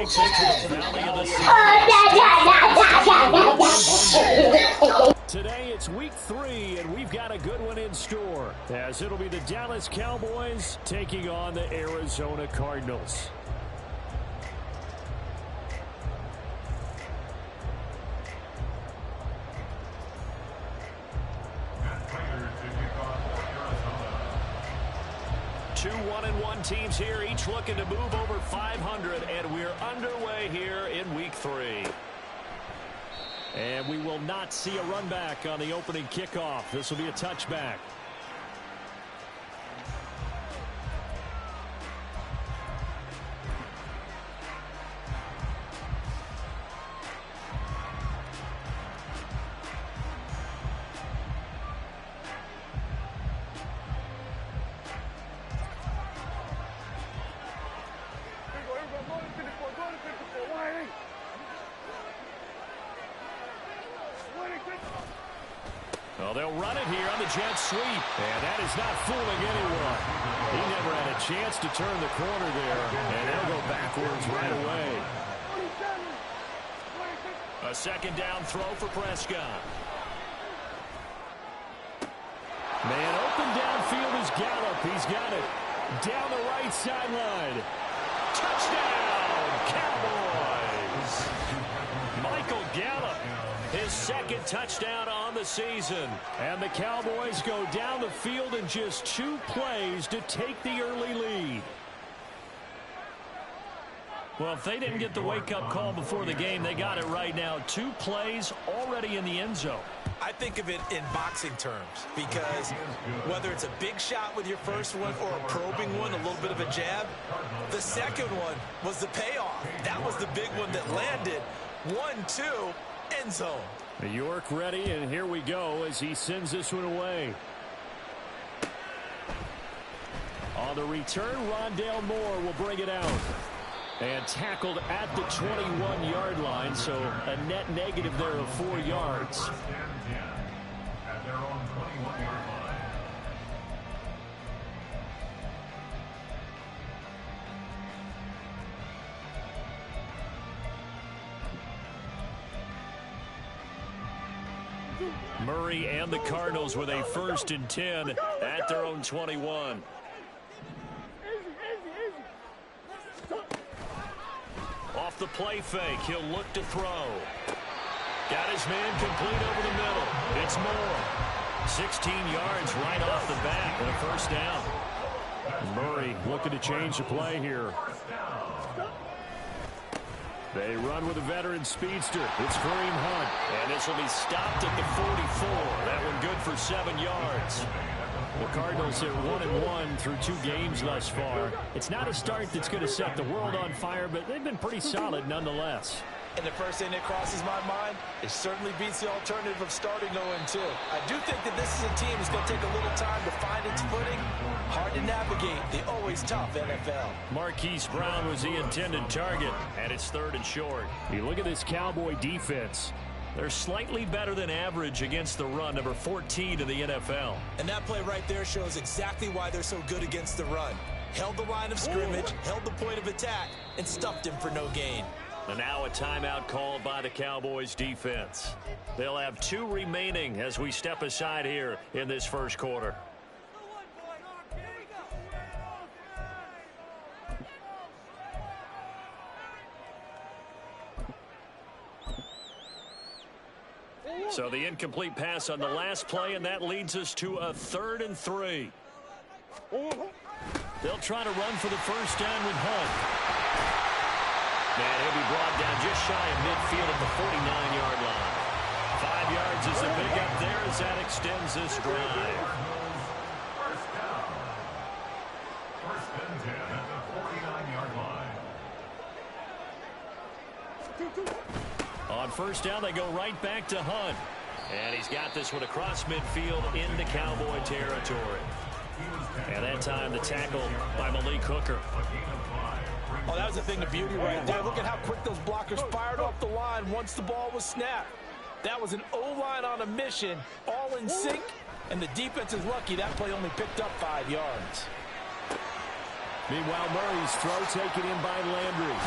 takes us to the Valley of the Sun. Today it's week 3, and we've got a good one in store, as it'll be the Dallas Cowboys taking on the Arizona Cardinals. Two 1-1 teams here, each looking to move over 500, and we're underway here in week 3. And we will not see a run back on the opening kickoff. This will be a touchback. Well, they'll run it here on the jet sweep, and that is not fooling anyone. He never had a chance to turn the corner there, and they'll go backwards right away. A second down throw for Prescott. Man open downfield is Gallup. He's got it down the right sideline. Touchdown, Cowboys! Michael Gallup, his second touchdown on the season. And the Cowboys go down the field in just 2 plays to take the early lead. Well, if they didn't get the wake-up call before the game, they got it right now. 2 plays already in the end zone. I think of it in boxing terms, because whether it's a big shot with your first one or a probing one, a little bit of a jab, the second one was the payoff. That was the big one that landed. 1-2, end zone. York ready, and here we go as he sends this one away. On the return, Rondale Moore will bring it out. And tackled at the 21-yard line, so a net negative there of 4 yards. At their own 21-yard line. Murray and the Cardinals with a 1st and 10 at their own 21. Off the play fake, he'll look to throw. Got his man complete over the middle. It's Moore. 16 yards right off the bat and a 1st down. Murray looking to change the play here. They run with a veteran speedster. It's Kareem Hunt. And this will be stopped at the 44. That one good for 7 yards. The Cardinals are 1-1 through 2 games thus far. It's not a start that's going to set the world on fire, but they've been pretty solid nonetheless. And the first thing that crosses my mind, it certainly beats the alternative of starting 0-2. I do think that this is a team that's going to take a little time to find its footing. Hard to navigate the always tough NFL. Marquise Brown was the intended target, and it's 3rd and short. You look at this Cowboy defense. They're slightly better than average against the run, number 14 in the NFL. And that play right there shows exactly why they're so good against the run. Held the line of scrimmage, held the point of attack, and stuffed him for no gain. And now a timeout called by the Cowboys defense. They'll have 2 remaining as we step aside here in this first quarter. So the incomplete pass on the last play, and that leads us to a 3rd and 3. They'll try to run for the 1st down with Hunt. And he'll be brought down just shy of midfield at the 49-yard line. 5 yards is the big up there as that extends this drive. First down. 1st and 10 at the 49-yard line. On 1st down, they go right back to Hunt. And he's got this one across midfield into Cowboy territory. And that time the tackle by Malik Hooker. Oh, that was the thing of beauty right there. Look at how quick those blockers fired off the line once the ball was snapped. That was an O-line on a mission, all in sync, and the defense is lucky that play only picked up 5 yards. Meanwhile, Murray's throw taken in by Landry.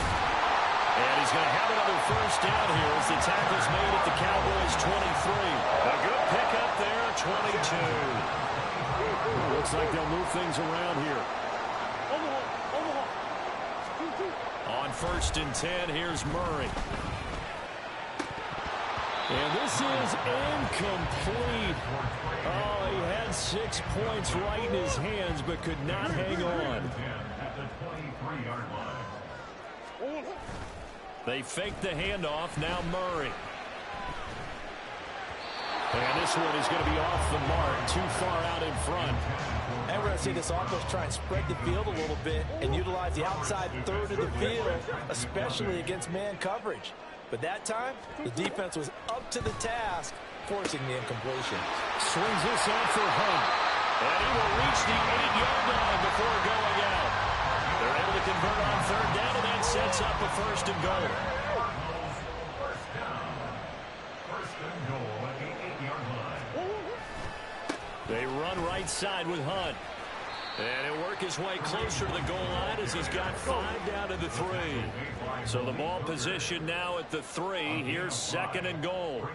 And he's going to have another first down here as the tackle's made at the Cowboys' 23. A good pickup there, 22. Looks like they'll move things around here. On 1st and 10, here's Murray. And this is incomplete. Oh, he had 6 points right in his hands, but could not hang on. They fake the handoff. Now Murray. And this one is going to be off the mark, too far out in front. And we're going to see this offense try and spread the field a little bit and utilize the outside third of the field, especially against man coverage. But that time, the defense was up to the task, forcing the incompletion. Swings this out for Hunt. And he will reach the 8-yard line before going out. They're able to convert on 3rd down, and that sets up a 1st and goal. They run right side with Hunt. And he'll work his way closer to the goal line as he's got 5 down to the 3. So the ball position now at the 3. Here's 2nd and goal.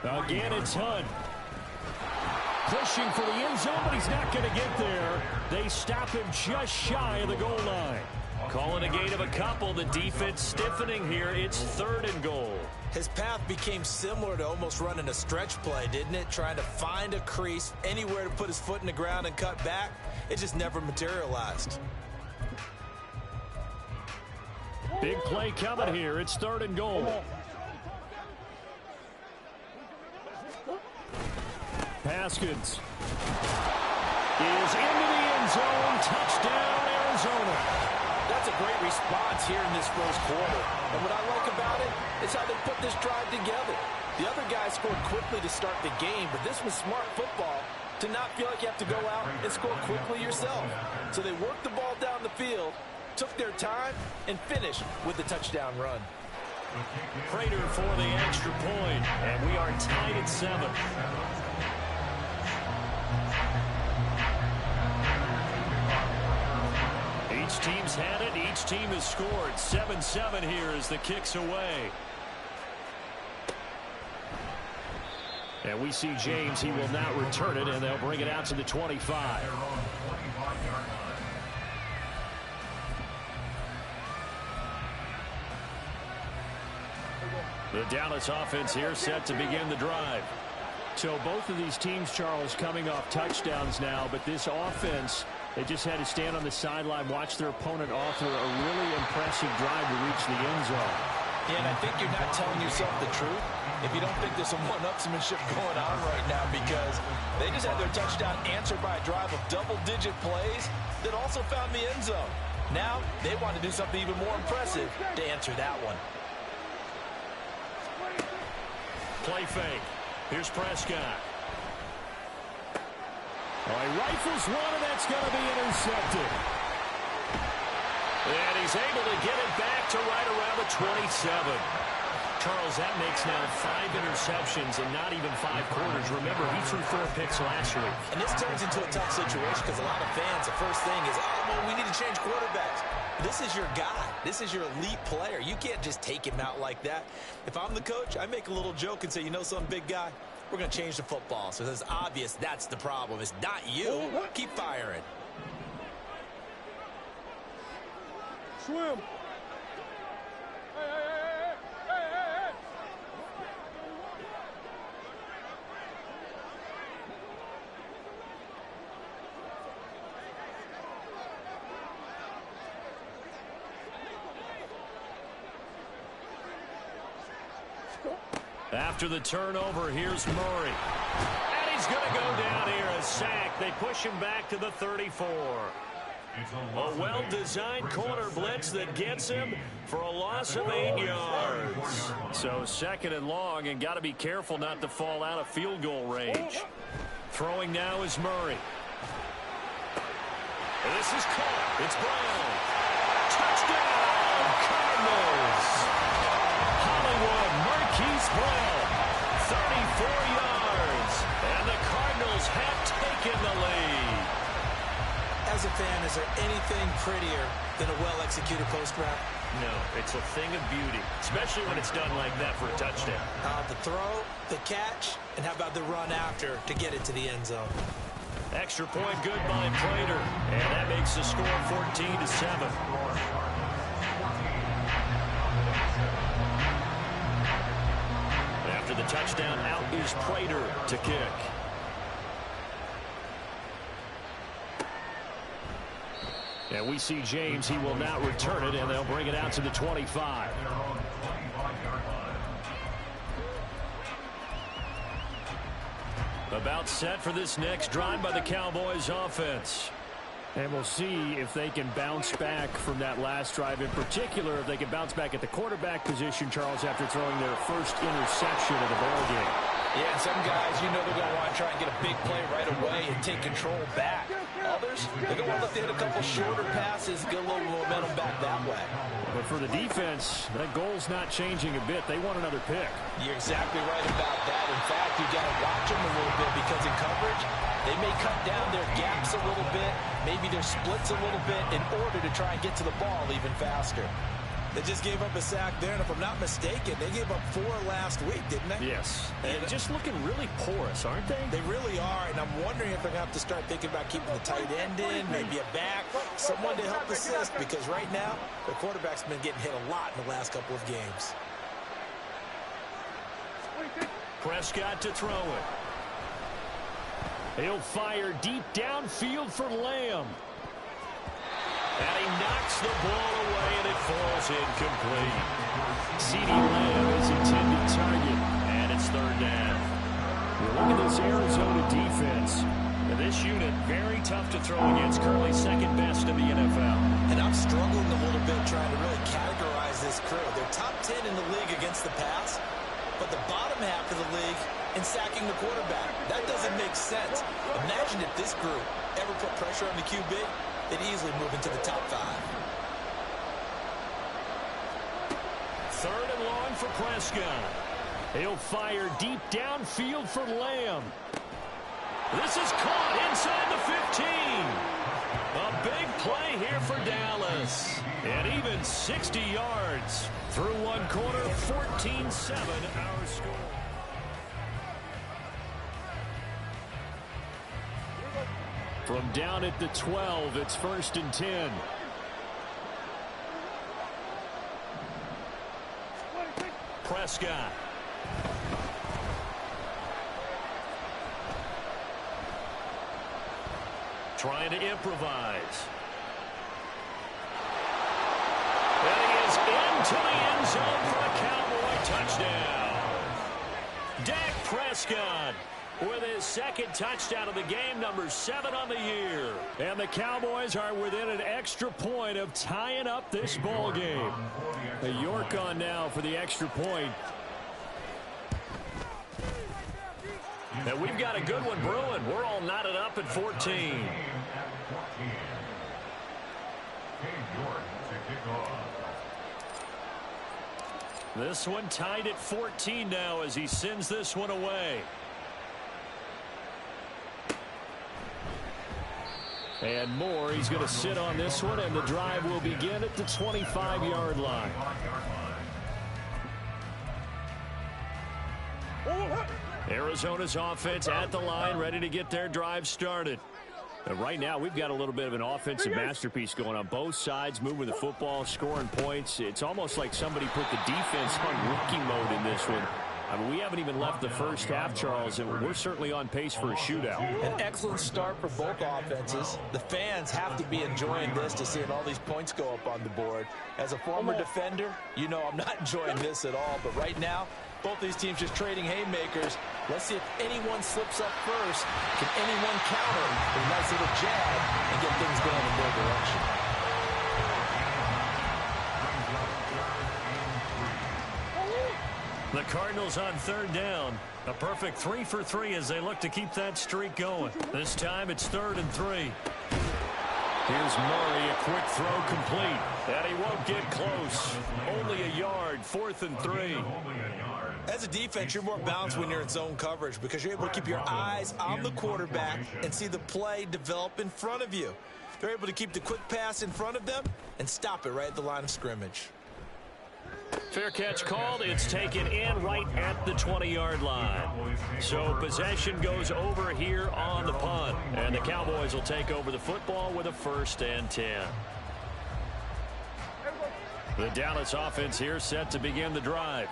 Again, it's Hunt. Pushing for the end zone, but he's not going to get there. They stop him just shy of the goal line. Calling a gain of a couple. The defense stiffening here. It's 3rd and goal. His path became similar to almost running a stretch play, didn't it? Trying to find a crease, anywhere to put his foot in the ground and cut back. It just never materialized. Big play coming here. It's 3rd and goal. Haskins is into the end zone. Touchdown, Arizona. That's a great response here in this first quarter. And what I like about it is how they put this drive together. The other guys scored quickly to start the game, but this was smart football to not feel like you have to go out and score quickly yourself. So they worked the ball down the field, took their time, and finished with the touchdown run. Prater for the extra point, and we are tied at 7. Each team's had it. Each team has scored. 7-7 here as the kick's away. And we see James. He will not return it, and they'll bring it out to the 25. The Dallas offense here set to begin the drive. So both of these teams, Charles, coming off touchdowns now, but this offense, they just had to stand on the sideline, watch their opponent author a really impressive drive to reach the end zone. Yeah, and I think you're not telling yourself the truth if you don't think there's some one-upsmanship going on right now, because they just had their touchdown answered by a drive of double-digit plays that also found the end zone. Now they want to do something even more impressive to answer that one. Play fake. Here's Prescott. Oh, he rifles one, and that's going to be intercepted. And he's able to get it back to right around the 27. Charles, that makes now 5 interceptions in not even 5 quarters. Remember, he threw 4 picks last week. And this turns into a tough situation because a lot of fans, the first thing is, oh, well, we need to change quarterbacks. This is your guy. This is your elite player. You can't just take him out like that. If I'm the coach, I make a little joke and say, you know something, big guy? We're going to change the football. So it's obvious that's the problem. It's not you. Keep firing. Swim. After the turnover, here's Murray. And he's going to go down here, a sack. They push him back to the 34. A well-designed corner blitz that gets him for a loss of 8 yards. So 2nd and long, and got to be careful not to fall out of field goal range. Throwing now is Murray. This is caught. It's Brown. Touchdown, Cardinals. Hollywood Marquise Brown, 34 yards, and the Cardinals have taken the lead. as a fan, is there anything prettier than a well-executed post route? No, it's a thing of beauty, especially when it's done like that for a touchdown. The throw, the catch, and how about the run after to get it to the end zone? Extra point good by Prater, and that makes the score 14-7. After the touchdown, out is Prater to kick. And we see James. He will now return it, and they'll bring it out to the 25. About set for this next drive by the Cowboys offense. And we'll see if they can bounce back from that last drive. In particular, if they can bounce back at the quarterback position, Charles, after throwing their first interception of the ballgame. Yeah, some guys, you know they're going to want to try and get a big play right away and take control back. Others, they're going to want to let they hit a couple shorter passes, get a little momentum back that way. But for the defense, that goal's not changing a bit. They want another pick. You're exactly right about that. In fact, you got to watch them a little bit because in coverage, they may cut down their gaps a little bit, maybe their splits a little bit in order to try and get to the ball even faster. They just gave up a sack there, and if I'm not mistaken, they gave up 4 last week, didn't they? Yes. And just looking really porous, aren't they? They really are, and I'm wondering if they're going to have to start thinking about keeping the tight end in, maybe a back, someone to help assist, because right now, the quarterback's been getting hit a lot in the last couple of games. Prescott to throw it. He'll fire deep downfield for Lamb. And he knocks the ball away, and it falls incomplete. CeeDee Lamb is intended target, and it's third down. Look at this Arizona defense. And this unit, very tough to throw against, currently second best in the NFL. And I'm struggling a little bit trying to really categorize this crew. They're top 10 in the league against the pass, but the bottom half of the league in sacking the quarterback. That doesn't make sense. Imagine if this group ever put pressure on the QB, they'd easily move into the top 5. Third and long for Prescott. He'll fire deep downfield for Lamb. This is caught inside the 15. A big play here for Dallas. And even 60 yards. Through one quarter, 14-7 our score. From down at the 12, it's 1st and 10. Prescott. Trying to improvise. And he is into the end zone for a Cowboy touchdown. Dak Prescott with his second touchdown of the game, number 7 on the year. And the Cowboys are within an extra point of tying up this ball game. A York on now for the extra point. And we've got a good one brewing. We're all knotted up at 14. This one tied at 14 now as he sends this one away. And Moore, he's going to sit on this one, and the drive will begin at the 25-yard line. Arizona's offense at the line, ready to get their drive started. And right now, we've got a little bit of an offensive masterpiece going on both sides, moving the football, scoring points. It's almost like somebody put the defense on rookie mode in this one. I mean, we haven't even left the first half, Charles, and we're certainly on pace for a shootout. An excellent start for both offenses. The fans have to be enjoying this to seeing all these points go up on the board. As a former defender, you know I'm not enjoying this at all. But right now, both these teams just trading haymakers. Let's see if anyone slips up first. Can anyone counter with a nice little jab and get things going in their direction? The Cardinals on third down. A perfect 3 for 3 as they look to keep that streak going. This time it's 3rd and 3. Here's Murray, a quick throw complete. And he won't get close. Only a yard, 4th and 3. As a defense, you're more balanced when you're in zone coverage because you're able to keep your eyes on the quarterback and see the play develop in front of you. They're able to keep the quick pass in front of them and stop it right at the line of scrimmage. Fair catch called. It's taken in right at the 20-yard line. So possession goes over here on the punt. And the Cowboys will take over the football with a 1st and 10. The Dallas offense here set to begin the drive.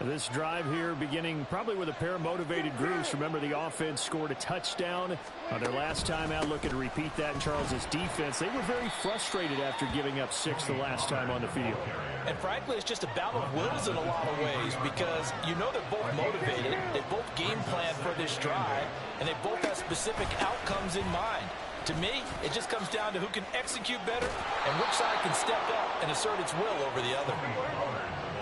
This drive here beginning probably with a pair of motivated groups. Remember, the offense scored a touchdown on their last time out. Looking to repeat that in Charles's defense. They were very frustrated after giving up 6 the last time on the field. And frankly, it's just a battle of wills in a lot of ways because you know they're both motivated. They both game plan for this drive, and they both have specific outcomes in mind. To me, it just comes down to who can execute better and which side can step up and assert its will over the other.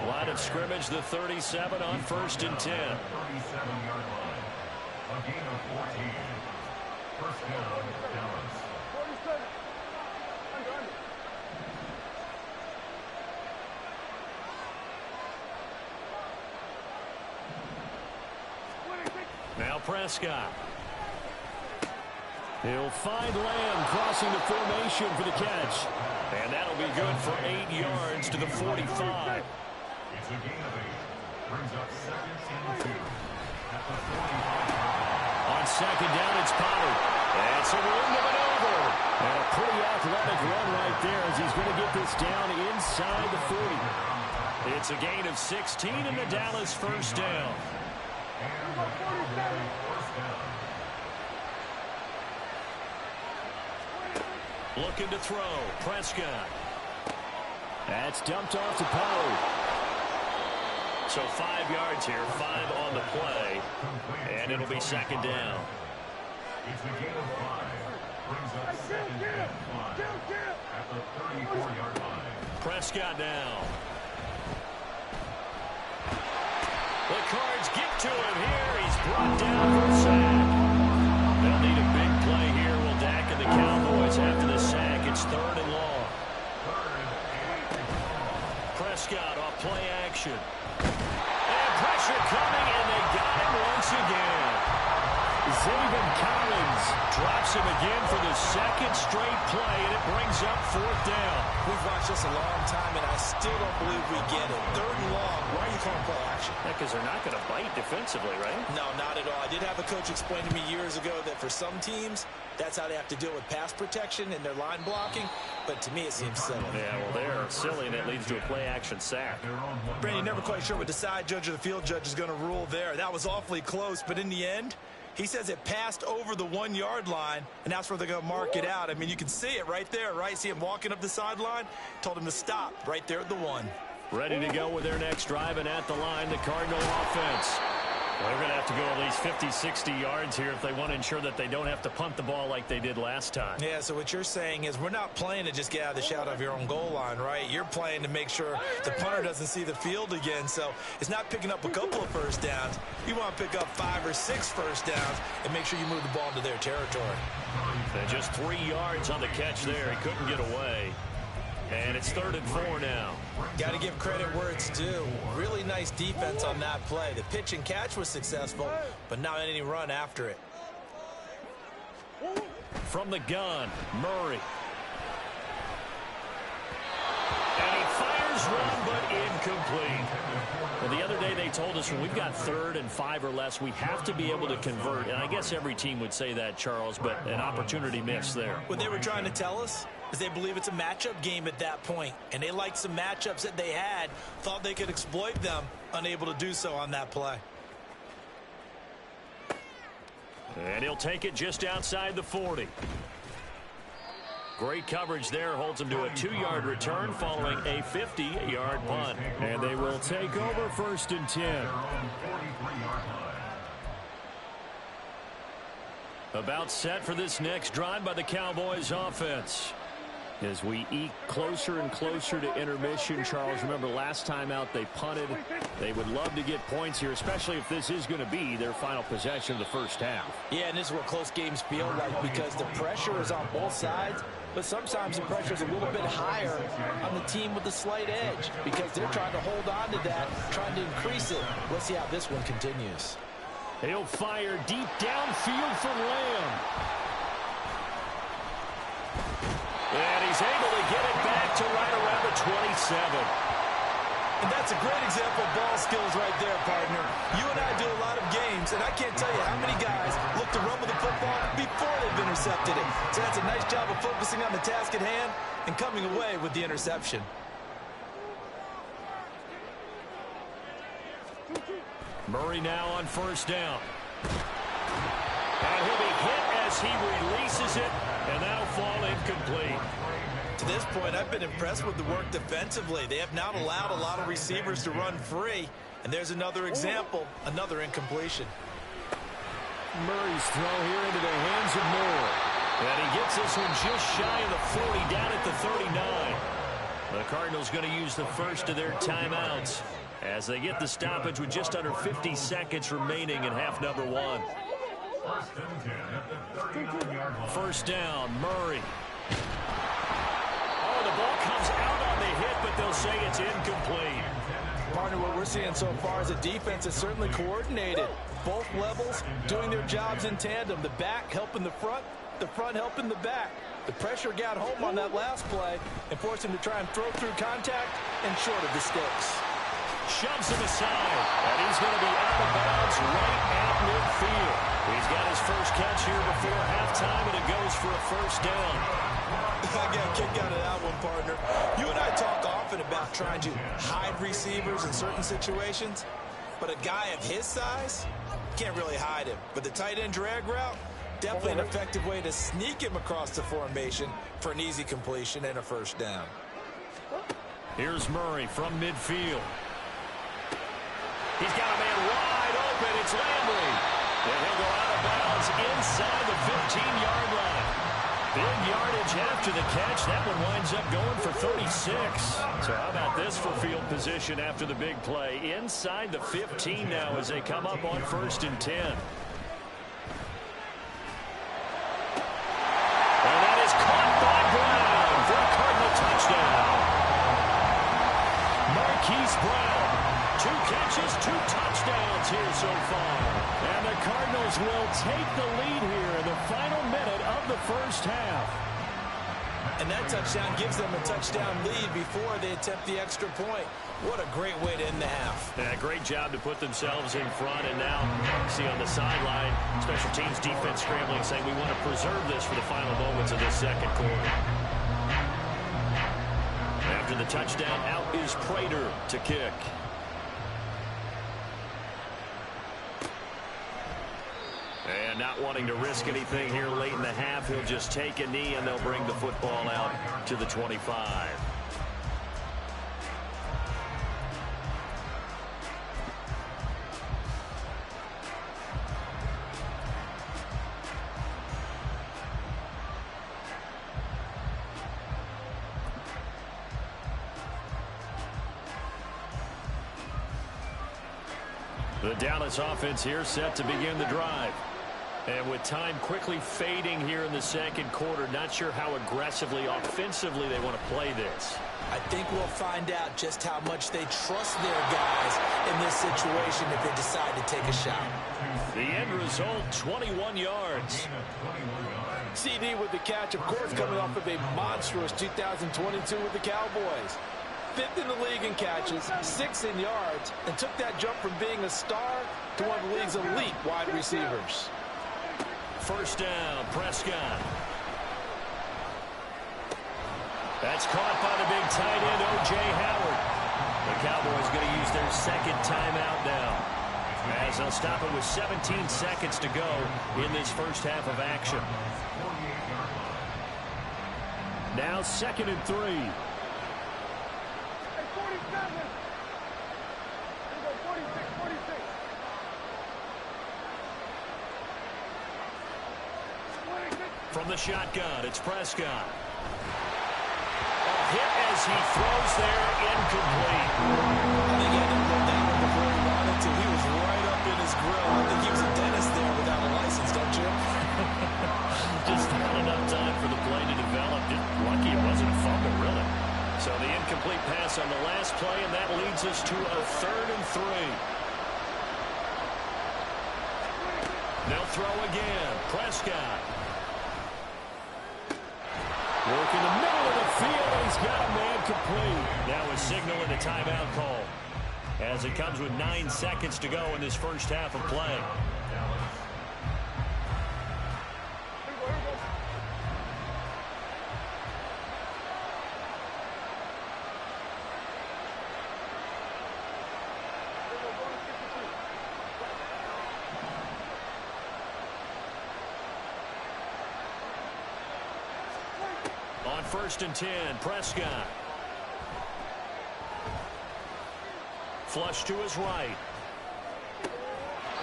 Line of scrimmage, the 37 on 1st and 10. 37-yard line. A gain of 14. First down, Dallas. 47. Now Prescott. He'll find Lamb crossing the formation for the catch. And that'll be good for 8 yards to the 45. It's a gain of 8. Brings up 2nd and 2. At the 45. On 2nd down, it's Pollard. That's a room to maneuver. And a pretty athletic run right there as he's going to get this down inside the 40. It's a gain of 16 and the Dallas 1st down. And the 1st down. Looking to throw. Prescott. That's dumped off to Pollard. So 5 yards here, 5 on the play. And it'll be 2nd down. It's a gain of 5. Brings up 2nd and 5. At the 34-yard line. Prescott now. The Cards get to him here. He's brought down for a sack. They'll need a big play here. Will Dak and the Cowboys after the sack. It's 3rd and long. Prescott off play action. And pressure coming, and they got him once again. Zaven Collins drops him again for the 2nd straight play, and it brings up 4th down. We've watched this a long time, and I still don't believe we get it. 3rd and long. Why are you calling play action? Yeah, because they're not going to bite defensively, right? No, not at all. I did have a coach explain to me years ago that for some teams, that's how they have to deal with pass protection and their line blocking. But to me, it seems silly. Yeah, well, they're silly, and it leads to a play-action sack. Brandon, never quite sure what the side judge or the field judge is going to rule there. That was awfully close, but in the end, he says it passed over the 1-yard line, and that's where they're going to mark it out. I mean, you can see it right there, right? See him walking up the sideline? Told him to stop right there at the 1. Ready to go with their next drive, and at the line, the Cardinal offense. Well, they're going to have to go at least 50, 60 yards here if they want to ensure that they don't have to punt the ball like they did last time. Yeah, so what you're saying is we're not playing to just get out of the shadow of your own goal line, right? You're playing to make sure the punter doesn't see the field again. So it's not picking up a couple of first downs. You want to pick up 5 or 6 first downs and make sure you move the ball into their territory. And just 3 yards on the catch there. He couldn't get away. And it's 3rd and 4 now. Got to give credit where it's due. Really nice defense on that play. The pitch and catch was successful, but not any run after it. From the gun, Murray. And he fires one, but incomplete. Well, the other day they told us when we've got 3rd and 5 or less, we have to be able to convert. And I guess every team would say that, Charles, but an opportunity missed there. What they were trying to tell us is they believe it's a matchup game at that point, and they liked some matchups that they had, thought they could exploit them, unable to do so on that play. And he'll take it just outside the 40. Great coverage there, holds him to a 2-yard return following a 50-yard punt. And they will take over 1st and 10. About set for this next drive by the Cowboys offense. As we eke closer and closer to intermission, Charles, remember last time out they punted. They would love to get points here, especially if this is going to be their final possession of the first half. Yeah, and this is what close games feel like because the pressure is on both sides, but sometimes the pressure is a little bit higher on the team with the slight edge because they're trying to hold on to that, trying to increase it. Let's see how this one continues. He'll fire deep downfield for Lamb. And he's able to get it back to right around the 27. And that's a great example of ball skills right there, partner. You and I do a lot of games, and I can't tell you how many guys look to run with the football before they've intercepted it. So that's a nice job of focusing on the task at hand and coming away with the interception. Murray now on first down. And he'll be hit as he releases it, and that'll fall incomplete. To this point, I've been impressed with the work defensively. They have not allowed a lot of receivers to run free. And there's another example, another incompletion. Murray's throw here into the hands of Moore. And he gets this one just shy of the 40, down at the 39. The Cardinals going to use the first of their timeouts as they get the stoppage with just under 50 seconds remaining in half number one. First down, Murray. Oh, the ball comes out on the hit, but they'll say it's incomplete. Partner, what we're seeing so far is a defense that's certainly coordinated. Both levels doing their jobs in tandem. The back helping the front helping the back. The pressure got home on that last play and forced him to try and throw through contact and short of the sticks. Shoves him aside, and he's going to be out of bounds right at midfield. He's got his first catch here before halftime, and it goes for a first down. I got a kick out of that one, partner. You and I talk often about trying to hide receivers in certain situations, but a guy of his size can't really hide him. But the tight end drag route, definitely an effective way to sneak him across the formation for an easy completion and a first down. Here's Murray from midfield. He's got a man wide open. It's Landry. And he'll go out of bounds inside the 15-yard line. Big yardage after the catch. That one winds up going for 36. So how about this for field position after the big play? Inside the 15 now as they come up on 1st and 10. And that is caught by Brown for a Cardinal touchdown. Marquise Brown, 2 catches, 2 touchdowns here so far. And the Cardinals will take the lead here in the final minute of the first half. And that touchdown gives them a touchdown lead before they attempt the extra point. What a great way to end the half. Yeah, great job to put themselves in front. And now, see on the sideline, special teams defense scrambling, saying we want to preserve this for the final moments of this second quarter. After the touchdown, out is Prater to kick. And not wanting to risk anything here late in the half, he'll just take a knee and they'll bring the football out to the 25. The Dallas offense here set to begin the drive. And with time quickly fading here in the second quarter, not sure how aggressively, offensively they want to play this. I think we'll find out just how much they trust their guys in this situation if they decide to take a shot. The end result, 21 yards. CD with the catch, of course, coming off of a monstrous 2022 with the Cowboys. 5th in the league in catches, 6th in yards, and took that jump from being a star to one of the league's elite wide receivers. First down, Prescott. That's caught by the big tight end, O.J. Howard. The Cowboys going to use their second timeout now, as they'll stop it with 17 seconds to go in this first half of action. Now 2nd and 3. From the shotgun, it's Prescott. A hit as he throws there, incomplete. I think he had to put that one before he wanted to. He was right up in his grill. I think he was a dentist there without a license, don't you? Just not enough time for the play to develop. Just lucky it wasn't a fumble, really. So the incomplete pass on the last play, and that leads us to a 3rd and 3. They'll throw again. Prescott. Working the middle of the field, and he's got a man complete. Now a signal and a timeout call, as it comes with 9 seconds to go in this first half of play. On 1st and 10, Prescott. Flush to his right.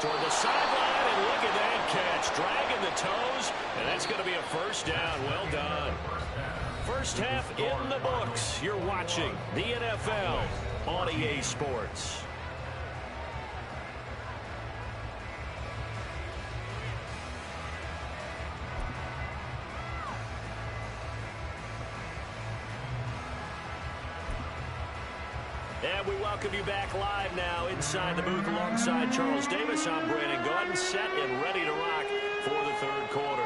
Toward the sideline, and look at that catch. Dragging the toes, and that's going to be a first down. Well done. First half in the books. You're watching the NFL on EA Sports. And we welcome you back live now inside the booth alongside Charles Davis. I'm Brandon Gaudin, set and ready to rock for the third quarter.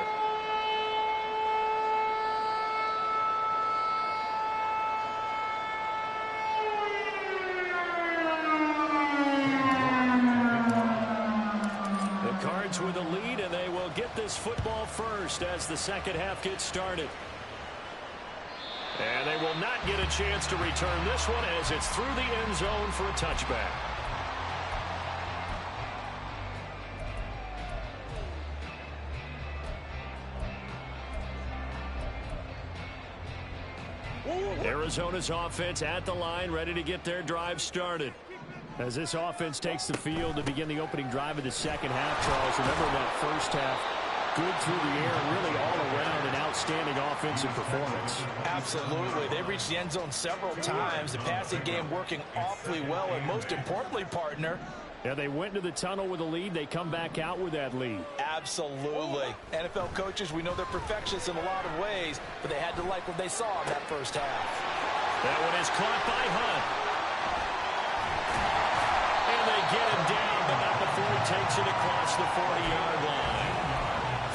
The Cards with a lead, and they will get this football first as the second half gets started. And they will not get a chance to return this one as it's through the end zone for a touchback. Arizona's offense at the line, ready to get their drive started. As this offense takes the field to begin the opening drive of the second half, Charles, remember that first half, good through the air, really all around an outstanding offensive performance. Absolutely. They reached the end zone several times. The passing game working awfully well, and most importantly, partner, yeah, they went into the tunnel with a lead. They come back out with that lead. Absolutely. NFL coaches, we know they're perfectionists in a lot of ways, but they had to like what they saw in that first half. That one is caught by Hunt. And they get him down, but not before he takes it across the 40-yard line.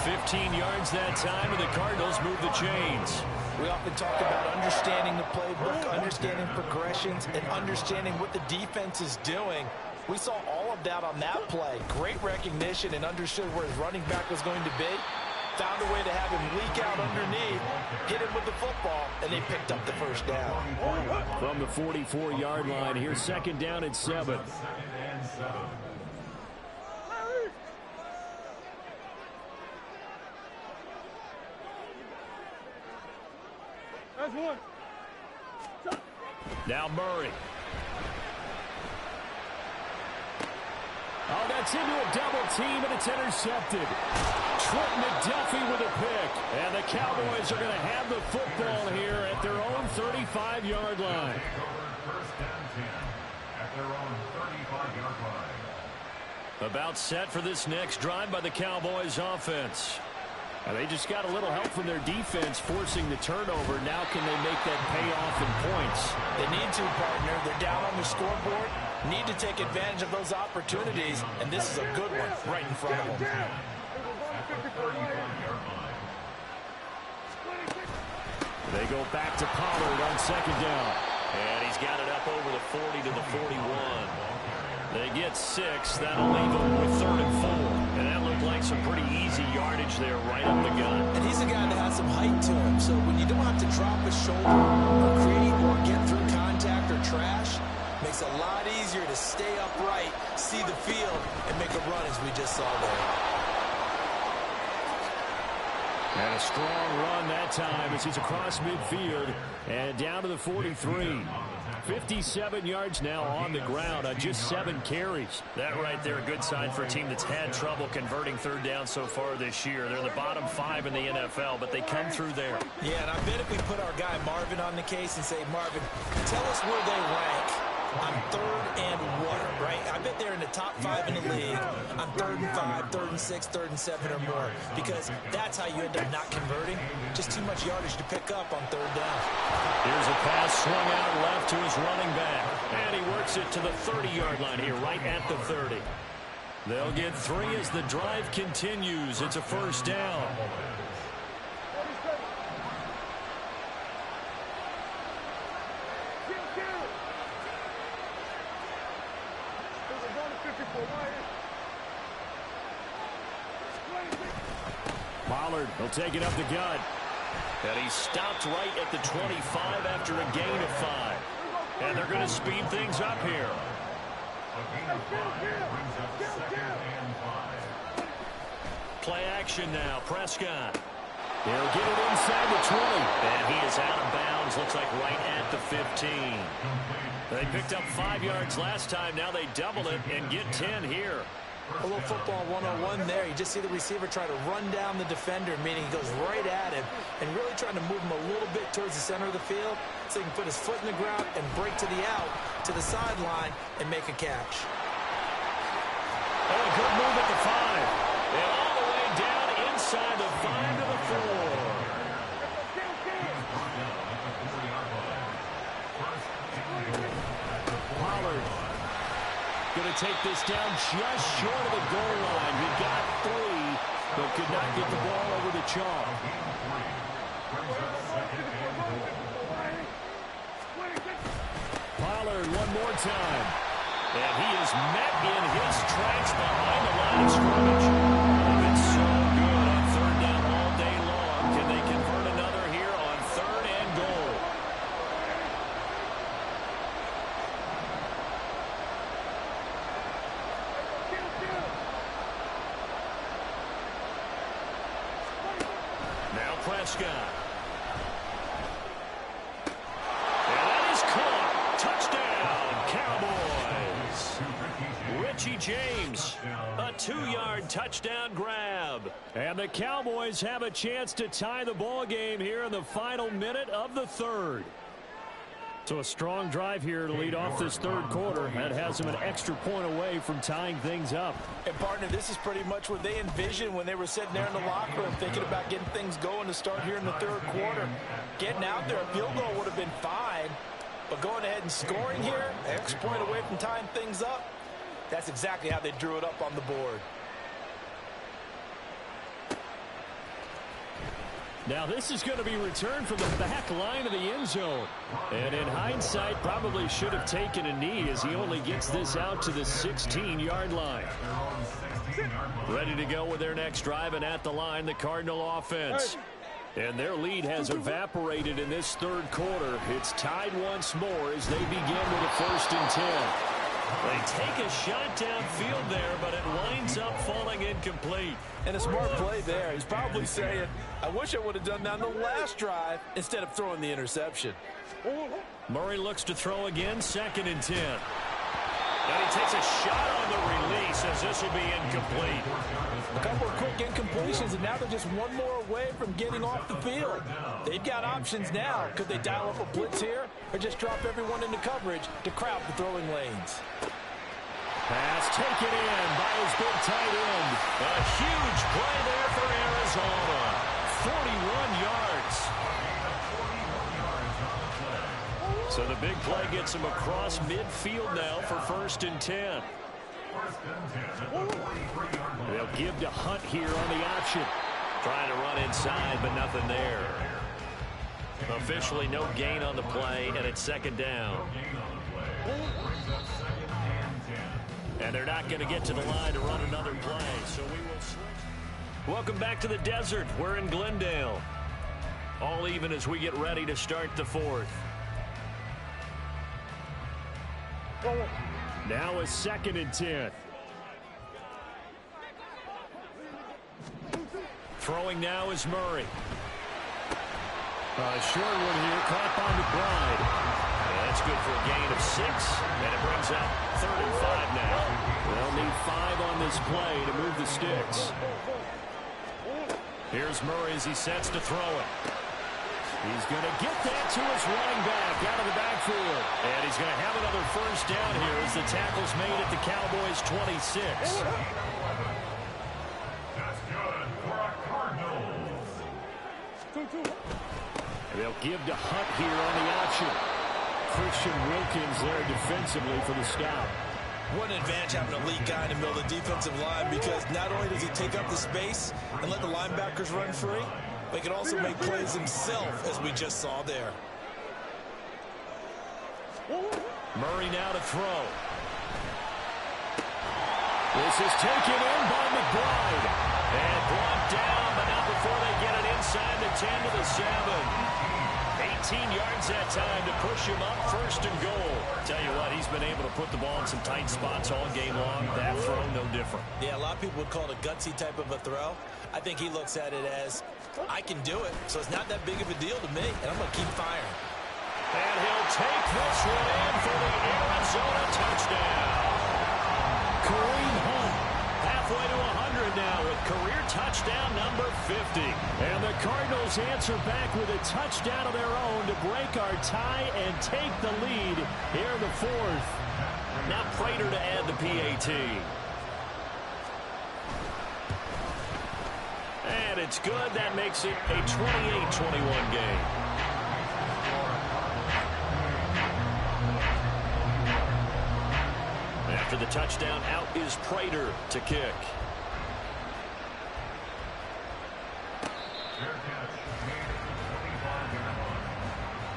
15 yards that time, and the Cardinals move the chains. We often talk about understanding the playbook, understanding progressions, and understanding what the defense is doing. We saw all of that on that play. Great recognition and understood where his running back was going to be. Found a way to have him leak out underneath, hit him with the football, and they picked up the first down. From the 44-yard line, here's second down and 7. That's one. Now Murray. Oh, that's into a double team, and it's intercepted. Trent McDuffie with a pick. And the Cowboys are going to have the football here at their own 35-yard line. First down 10 at their own 35-yard line. About set for this next drive by the Cowboys offense. And they just got a little help from their defense forcing the turnover. Now can they make that pay off in points? They need to, partner. They're down on the scoreboard. Need to take advantage of those opportunities. And this is a good one right in front of them. They go back to Pollard on second down. And he's got it up over the 40 to the 41. They get 6. That'll leave them with 3rd and 4. And that looked like some pretty easy yardage there right up the gut. And he's a guy that has some height to him. So when you don't have to drop his shoulder or create or get through contact or trash, makes it a lot easier to stay upright, see the field, and make a run as we just saw there. And a strong run that time as he's across midfield and down to the 43. 57 yards now on the ground on just 7 carries. That right there, a good sign for a team that's had trouble converting third down so far this year. They're the bottom 5 in the NFL, but they come through there. Yeah, and I bet if we put our guy Marvin on the case and say, Marvin, tell us where they rank on 3rd and 1, right? I bet they're in the top 5 in the league on 3rd and 5, 3rd and 6, 3rd and 7 or more, because that's how you end up not converting. Just too much yardage to pick up on 3rd down. Here's a pass swung out left to his running back, and he works it to the 30-yard line here, right at the 30. They'll get 3 as the drive continues. It's a first down. Pollard will take it up the gut. And he stopped right at the 25 after a gain of 5. And they're going to speed things up here. Play action now. Prescott. He'll get it inside the 20. And he is out of bounds. Looks like right at the 15. They picked up 5 yards last time. Now they double it and get 10 here. A little football 101 there. You just see the receiver try to run down the defender, meaning he goes right at him and really trying to move him a little bit towards the center of the field so he can put his foot in the ground and break to the out, to the sideline, and make a catch. Oh, a good move at the 5. And all the way down inside the 5 to the 4. Pollard going to take this down just short of the goal line. He got 3, but could not get the ball over the chalk. Pollard one more time. And he is met in his tracks behind the line of scrimmage. They've been so good on 3rd down all day long. Can they convert another here on 3rd and goal? Now Prescott. And that is caught. Touchdown, Cowboys. Richie James, a 2-yard touchdown grab. And the Cowboys have a chance to tie the ball game here in the final minute of the 3rd. So a strong drive here to lead off this 3rd quarter. That has them an extra point away from tying things up. And, partner, this is pretty much what they envisioned when they were sitting there in the locker room thinking about getting things going to start here in the 3rd quarter. Getting out there, a field goal would have been fine. But going ahead and scoring here, extra point away from tying things up, that's exactly how they drew it up on the board. Now this is going to be returned from the back line of the end zone. And in hindsight, probably should have taken a knee as he only gets this out to the 16-yard line. Ready to go with their next drive, and at the line, the Cardinal offense. And their lead has evaporated in this 3rd quarter. It's tied once more as they begin with a 1st and 10. They take a shot downfield there, but it winds up falling incomplete. And a smart play there. He's probably saying, I wish I would have done that on the last drive instead of throwing the interception. Murray looks to throw again, 2nd and 10. And he takes a shot on the release as this will be incomplete. A couple of quick incompletions, and now they're just one more away from getting off the field. They've got options now. Could they dial up a blitz here or just drop everyone into coverage to crowd the throwing lanes? Pass taken in by his big tight end. A huge play there for Arizona. 41 yards. So the big play gets him across midfield now for 1st and 10. They'll give to Hunt here on the option. Trying to run inside, but nothing there. Officially no gain on the play, and it's 2nd down. And they're not going to get to the line to run another play, so we will switch. Welcome back to the desert. We're in Glendale. All even as we get ready to start the 4th. Now a 2nd and 10. Throwing now is Murray. A short one here, caught by McBride. That's good for a gain of 6, and it brings up 3rd and 5 now. They'll need 5 on this play to move the sticks. Here's Murray as he sets to throw it. He's going to get that to his running back out of the backfield. And he's going to have another 1st down here as the tackle's made at the Cowboys' 26. That's good for a Cardinals. They'll give to Hunt here on the option. Christian Wilkins there defensively for the stop. What an advantage having a lead guy in the middle of the defensive line, because not only does he take up the space and let the linebackers run free, but he can also make plays himself, as we just saw there. Murray now to throw. This is taken in by McBride. And brought down, but not before they get it inside the 10 to the 7. 18 yards that time to push him up, first and goal. Tell you what, he's been able to put the ball in some tight spots all game long. That throw, no different. Yeah, a lot of people would call it a gutsy type of a throw. I think he looks at it as, I can do it, so it's not that big of a deal to me, and I'm going to keep firing. And he'll take this one in for the Arizona touchdown. Kareem Hunt, halfway to 100 now with career touchdown number 50. And the Cardinals answer back with a touchdown of their own to break our tie and take the lead here in the fourth. Now Prater to add the PAT. And it's good. That makes it a 28-21 game. After the touchdown, out is Prater to kick. Fair catch made at the 25-yard line.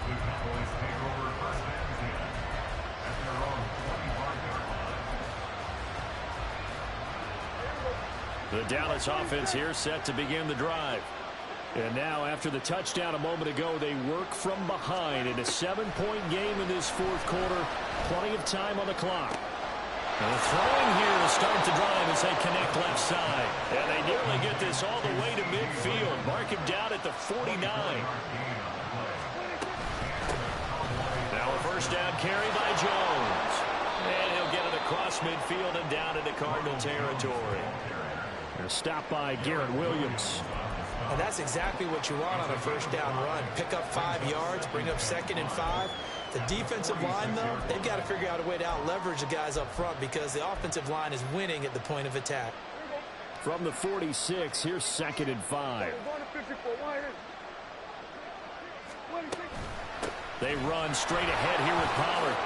The Cowboys take over first and 10 at their own 25-yard line. The Dallas offense here set to begin the drive. And now, after the touchdown a moment ago, they work from behind in a 7-point game in this fourth quarter. Plenty of time on the clock. And throwing here to start the drive as they connect left side. And they nearly get this all the way to midfield. Mark him down at the 49. Now a first down carry by Jones. And he'll get it across midfield and down into Cardinal territory. And a stop by Garrett Williams. And that's exactly what you want on a first down run. Pick up 5 yards, bring up 2nd and 5. The defensive line, though, they've got to figure out a way to out-leverage the guys up front because the offensive line is winning at the point of attack. From the 46, here's 2nd and 5. They run straight ahead here with Pollard.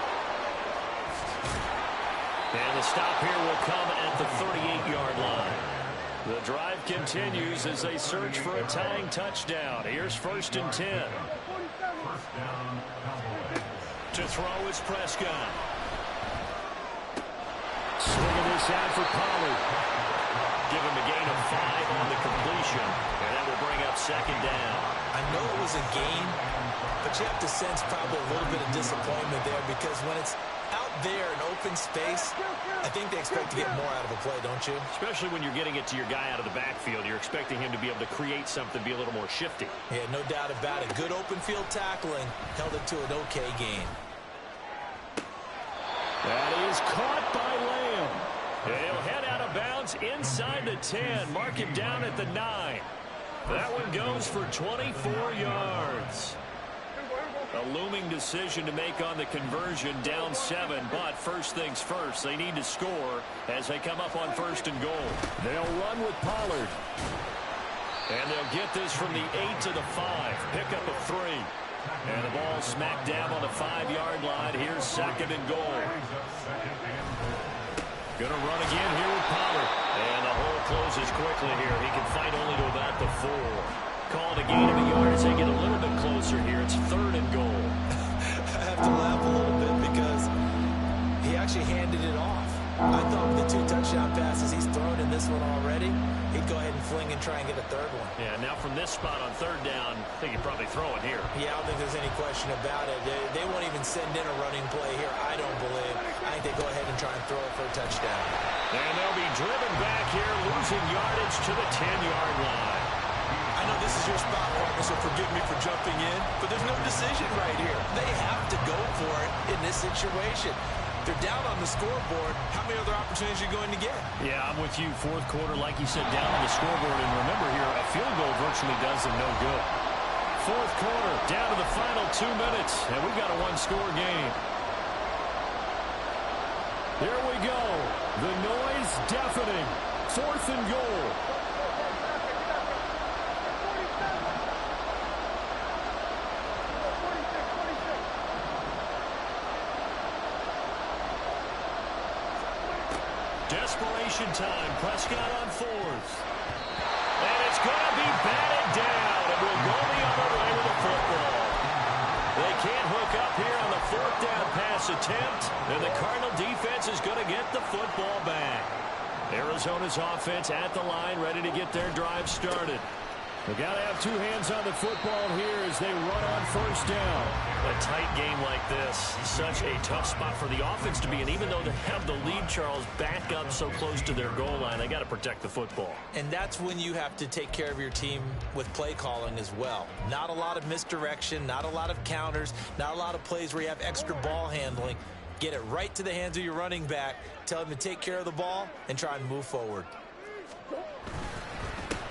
And the stop here will come at the 38-yard line. The drive continues as they search for a tying touchdown. Here's 1st and 10. First down, Cowboys. To throw is Prescott. Swinging this out for Pollard. Give him a gain of 5 on the completion. And that will bring up 2nd down. I know it was a gain, but you have to sense probably a little bit of disappointment there because when it's out there in open space, I think they expect to get more out of a play, don't you? Especially when you're getting it to your guy out of the backfield. You're expecting him to be able to create something, be a little more shifty. Yeah, no doubt about it. Good open field tackling. Held it to an okay gain. That is caught by Lamb. He'll head out of bounds inside the 10. Mark him down at the 9. That one goes for 24 yards. A looming decision to make on the conversion, down 7, but first things first, they need to score as they come up on 1st and goal. They'll run with Pollard. And they'll get this from the 8 to the 5. Pickup of 3. And the ball smack dab on the 5-yard line. Here's 2nd and goal. Going to run again here with Pollard. And the hole closes quickly here. He can fight only to about the 4. Called a gain of a yard as they get a little bit closer here. It's 3rd and goal. I have to laugh a little bit because he actually handed it off. I thought with the 2 touchdown passes he's thrown in this one already, he'd go ahead and fling and try and get a 3rd one. Yeah, now from this spot on 3rd down, I think he'd probably throw it here. Yeah, I don't think there's any question about it. They won't even send in a running play here, I don't believe. I think they go ahead and try and throw it for a touchdown. And they'll be driven back here, losing yardage to the 10-yard line. I know this is your spot, partner, so forgive me for jumping in, but there's no decision right here. They have to go for it in this situation. They're down on the scoreboard. How many other opportunities are you going to get? Yeah, I'm with you. 4th quarter, like you said, down on the scoreboard. And remember here, a field goal virtually does them no good. 4th quarter, down to the final 2 minutes, and we've got a 1-score game. Here we go. The noise deafening. 4th and goal. Desperation time. Prescott on 4th. And it's going to be batted down. And we'll go the other way with the football. They can't hook up here on the 4th down pass this attempt, and the Cardinal defense is going to get the football back. Arizona's offense at the line, ready to get their drive started. They've got to have two hands on the football here as they run on first down. A tight game like this, such a tough spot for the offense to be in. Even though they have the lead, Charles, back up so close to their goal line, they got to protect the football. And that's when you have to take care of your team with play calling as well. Not a lot of misdirection, not a lot of counters, not a lot of plays where you have extra ball handling. Get it right to the hands of your running back, tell him to take care of the ball, and try and move forward.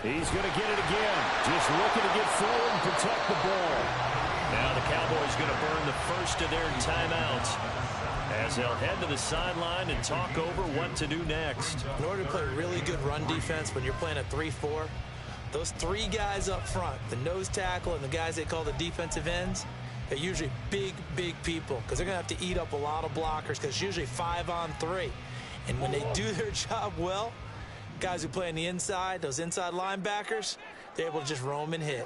He's going to get it again. Just looking to get forward and protect the ball. Now the Cowboys going to burn the first of their timeouts as they'll head to the sideline and talk over what to do next. In order to play really good run defense when you're playing a 3-4, those three guys up front, the nose tackle and the guys they call the defensive ends, they're usually big, big people because they're going to have to eat up a lot of blockers because it's usually 5-on-3. And when they do their job well, guys who play on the inside, those inside linebackers, they're able to just roam and hit.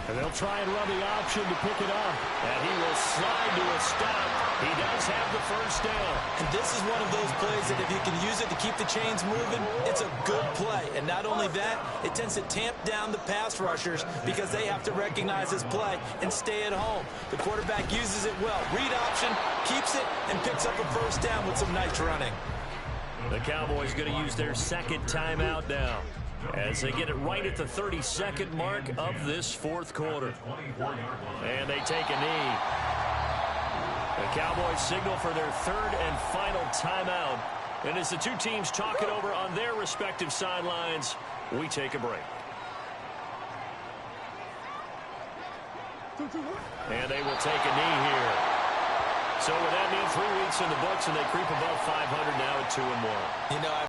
And they'll try and run the option to pick it up. And he will slide to a stop. He does have the first down. And this is one of those plays that if you can use it to keep the chains moving, it's a good play. And not only that, it tends to tamp down the pass rushers because they have to recognize this play and stay at home. The quarterback uses it well. Read option, keeps it, and picks up a first down with some nice running. The Cowboys going to use their second timeout now as they get it right at the 32nd mark of this fourth quarter. And they take a knee. The Cowboys signal for their third and final timeout. And as the two teams talk it over on their respective sidelines, we take a break. And they will take a knee here. So with that mean 3 weeks in the books, and they creep above 500 now at 2-1. You know,